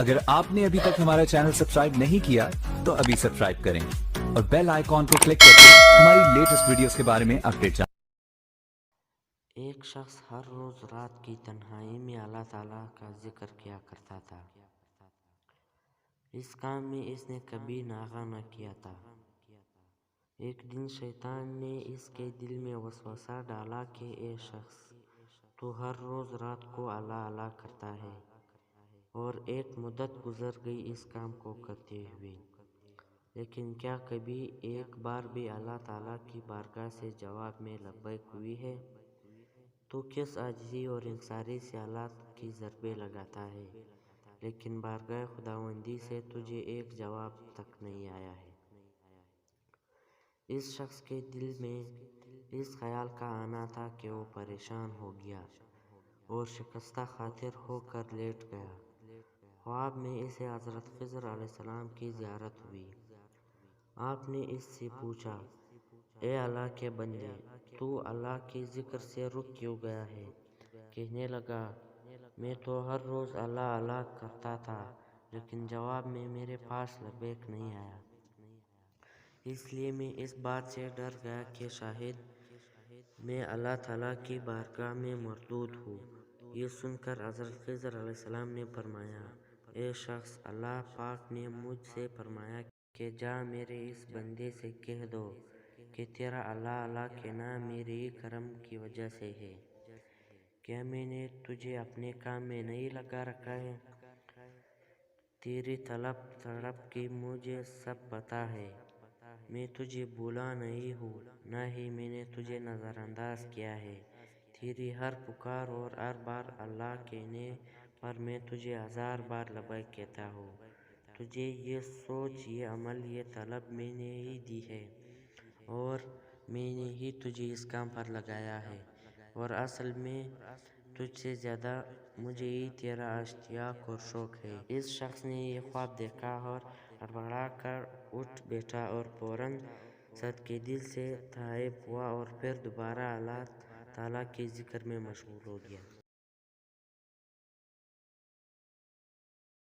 अगर आपने अभी तक हमारा चैनल सब्सक्राइब नहीं किया तो अभी सब्सक्राइब करें और बेल आइकॉन को क्लिक करके हमारी लेटेस्ट वीडियोस के बारे में अपडेट जानें। एक शख्स हर रोज़ रात की तन्हाई में अल्लाह ताला का जिक्र किया करता था। इस काम में इसने कभी नागा न किया था। एक दिन शैतान ने इसके दिल में वसवसा डाला कि ए शख्स, तू हर रोज़ रात को अल्लाह अल्लाह करता है। और एक मुद्दत गुजर गई इस काम को करते हुए, लेकिन क्या कभी एक बार भी अल्लाह ताला की बारगाह से जवाब में लब्बैक हुई है? तो किस आजिज़ी और इंसारी से अल्लाह की ज़रबे लगाता है, लेकिन बारगाह खुदावंदी से तुझे एक जवाब तक नहीं आया है। इस शख्स के दिल में इस ख्याल का आना था कि वो परेशान हो गया और शिकस्ता खातिर होकर लेट गया। ख्वाब में इसे हज़रत खिज़र अलैहिस्सलाम की ज़ियारत हुई। आपने इससे पूछा, ए अल्लाह के बंदे, तू अल्लाह के ज़िक्र से रुक क्यों गया है? कहने लगा, मैं तो हर रोज़ अल्लाह अल्लाह करता था, लेकिन जवाब में मेरे पास लब्बैक नहीं आया। इसलिए मैं इस बात से डर गया कि शायद मैं अल्लाह ताला की बारगाह में मरदूद हूँ। ये सुनकर हज़रत खिज़र अलैहिस्सलाम ने फरमाया, ए शख्स, अल्लाह पाक ने मुझसे फरमाया कि जा मेरे इस बंदे से कह दो कि तेरा अल्लाह अल्लाह कहना मेरे ही करम की वजह से है। क्या मैंने तुझे अपने काम में नहीं लगा रखा है? तेरी तलब तड़प की मुझे सब पता है। मैं तुझे भूला नहीं हूँ, न ही मैंने तुझे नज़रअंदाज किया है। तेरी हर पुकार और हर बार अल्लाह कहने पर मैं तुझे 1000 बार लबैक कहता हूँ। तुझे ये सोच, ये अमल, ये तलब मैंने ही दी है और मैंने ही तुझे इस काम पर लगाया है, और असल में तुझसे ज़्यादा मुझे ही तेरा इश्तियाक और शौक़ है। इस शख्स ने ये ख्वाब देखा और हड़बड़ा कर उठ बैठा और फ़ौरन सदके दिल से ताइब हुआ और फिर दोबारा अल्लाह ताला के ज़िक्र में मशगूल हो गया।